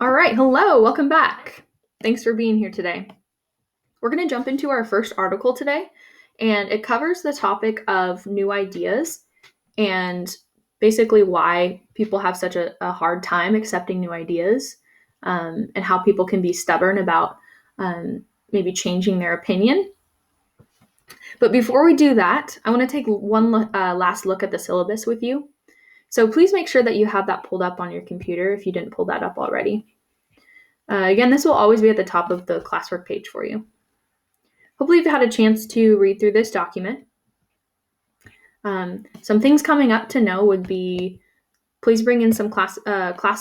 All right, hello, welcome back. Thanks for being here today. We're going to jump into our first article today, and it covers the topic of new ideas and basically why people have such a hard time accepting new ideas, and how people can be stubborn about maybe changing their opinion. But before we do that, I want to take one last look at the syllabus with you. So please make sure that you have that pulled up on your computer if you didn't pull that up already. Again, this will always be at the top of the classwork page for you. Hopefully you've had a chance to read through this document. Some things coming up to know would be, please bring in some class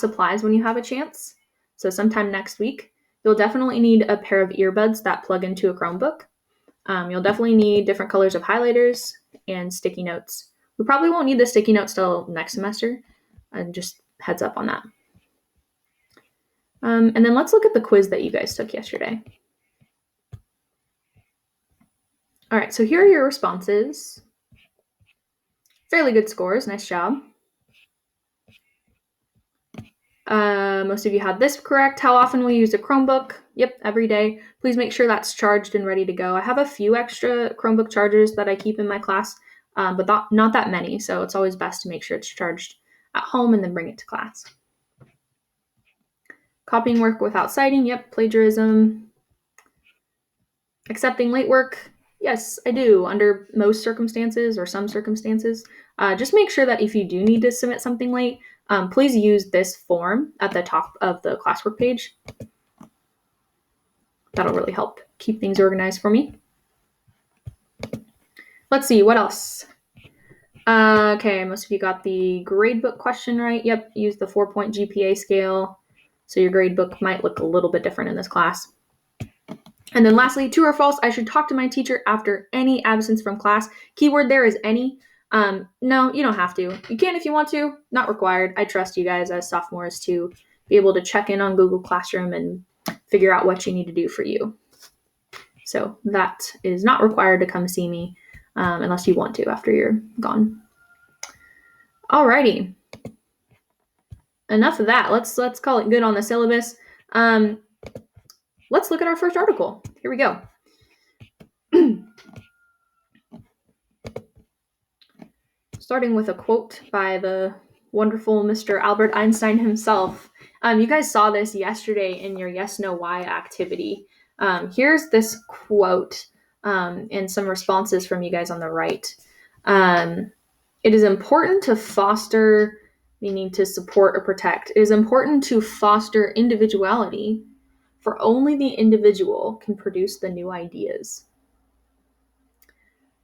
supplies when you have a chance. So sometime next week, you'll definitely need a pair of earbuds that plug into a Chromebook. You'll definitely need different colors of highlighters and sticky notes. We probably won't need the sticky notes till next semester, just heads up on that. And then let's look at the quiz that you guys took yesterday. All right, so here are your responses. Fairly good scores, nice job. Most of you had this correct. How often will you use a Chromebook? Yep, every day. Please make sure that's charged and ready to go. I have a few extra Chromebook chargers that I keep in my class, but not that many, so it's always best to make sure it's charged at home and then bring it to class. Copying work without citing, yep, plagiarism. Accepting late work, yes, I do, under most circumstances or some circumstances. Just make sure that if you do need to submit something late, please use this form at the top of the classwork page. That'll really help keep things organized for me. Let's see, what else? Okay, most of you got the gradebook question right. Yep, use the 4-point GPA scale. So your gradebook might look a little bit different in this class. And then lastly, true or false, I should talk to my teacher after any absence from class. Keyword there is any. No, you don't have to. You can if you want to, not required. I trust you guys as sophomores to be able to check in on Google Classroom and figure out what you need to do for you. So that is not required to come see me unless you want to after you're gone. Alrighty. Enough of that. Let's call it good on the syllabus. Let's look at our first article. Here we go. Starting with a quote by the wonderful Mr. Albert Einstein himself. You guys saw this yesterday in your yes, no, why activity. Here's this quote and some responses from you guys on the right. It is important to foster, meaning to support or protect. It is important to foster individuality, for only the individual can produce the new ideas.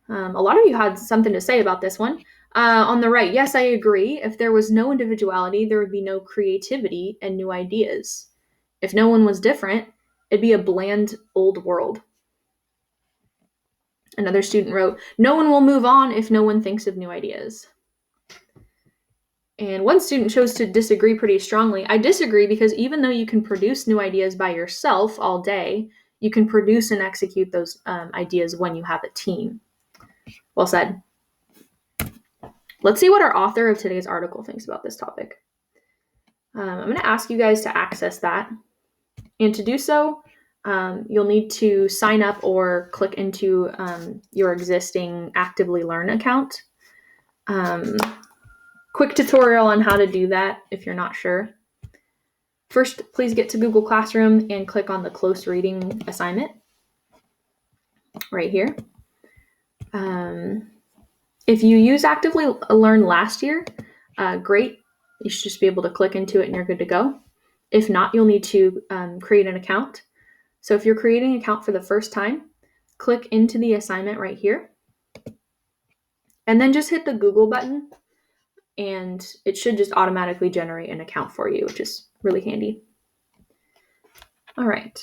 A lot of you had something to say about this one. On the right, yes, I agree. If there was no individuality, there would be no creativity and new ideas. If no one was different, it'd be a bland old world. Another student wrote, no one will move on if no one thinks of new ideas. And one student chose to disagree pretty strongly. I disagree because even though you can produce new ideas by yourself all day, you can produce and execute those ideas when you have a team. Well said. Let's see what our author of today's article thinks about this topic. I'm going to ask you guys to access that. And to do so, you'll need to sign up or click into your existing Actively Learn account. Quick tutorial on how to do that if you're not sure. First, please get to Google Classroom and click on the close reading assignment right here. If you use Actively Learn last year, great. You should just be able to click into it and you're good to go. If not, you'll need to create an account. So if you're creating an account for the first time, click into the assignment right here. And then just hit the Google button and it should just automatically generate an account for you, which is really handy. All right.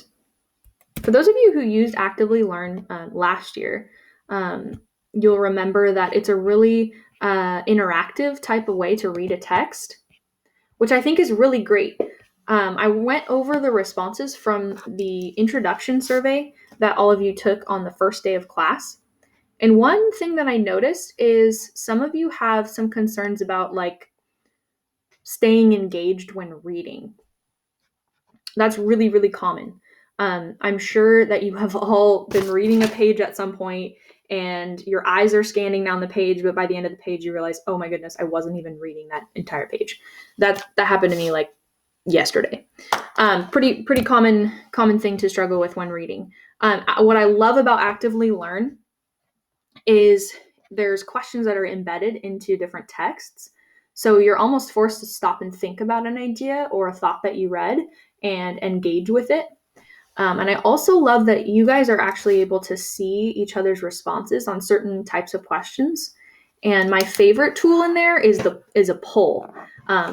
For those of you who used Actively Learn last year, you'll remember that it's a really interactive type of way to read a text, which I think is really great. I went over the responses from the introduction survey that all of you took on the first day of class. And one thing that I noticed is some of you have some concerns about like staying engaged when reading. That's really, really common. I'm sure that you have all been reading a page at some point and your eyes are scanning down the page, but by the end of the page you realize, oh my goodness, I wasn't even reading that entire page. That happened to me like yesterday. Pretty common thing to struggle with when reading. What I love about Actively Learn is there's questions that are embedded into different texts. So you're almost forced to stop and think about an idea or a thought that you read and engage with it. And I also love that you guys are actually able to see each other's responses on certain types of questions. And my favorite tool in there is a poll.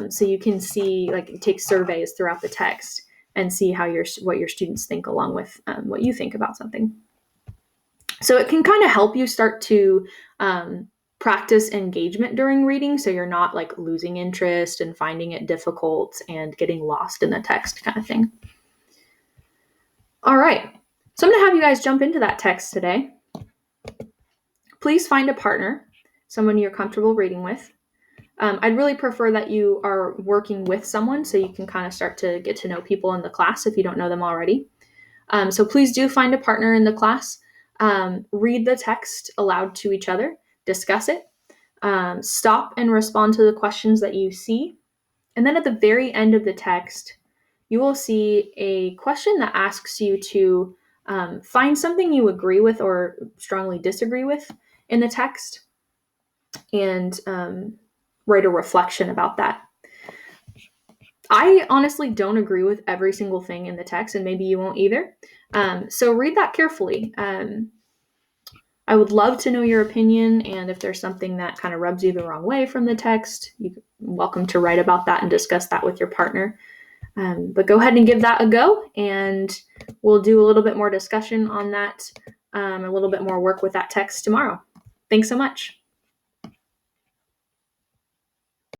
So you can see, like, take surveys throughout the text and see what your students think along with what you think about something. So it can kind of help you start to practice engagement during reading, so you're not like losing interest and finding it difficult and getting lost in the text kind of thing. All right, so I'm going to have you guys jump into that text today. Please find a partner, someone you're comfortable reading with. I'd really prefer that you are working with someone so you can kind of start to get to know people in the class if you don't know them already. So please do find a partner in the class. Read the text aloud to each other, discuss it, stop and respond to the questions that you see. And then at the very end of the text, you will see a question that asks you to find something you agree with or strongly disagree with in the text and write a reflection about that. I honestly don't agree with every single thing in the text, and maybe you won't either. So read that carefully. I would love to know your opinion, and if there's something that kind of rubs you the wrong way from the text, you're welcome to write about that and discuss that with your partner. But go ahead and give that a go, and we'll do a little bit more discussion on that, a little bit more work with that text tomorrow. Thanks so much.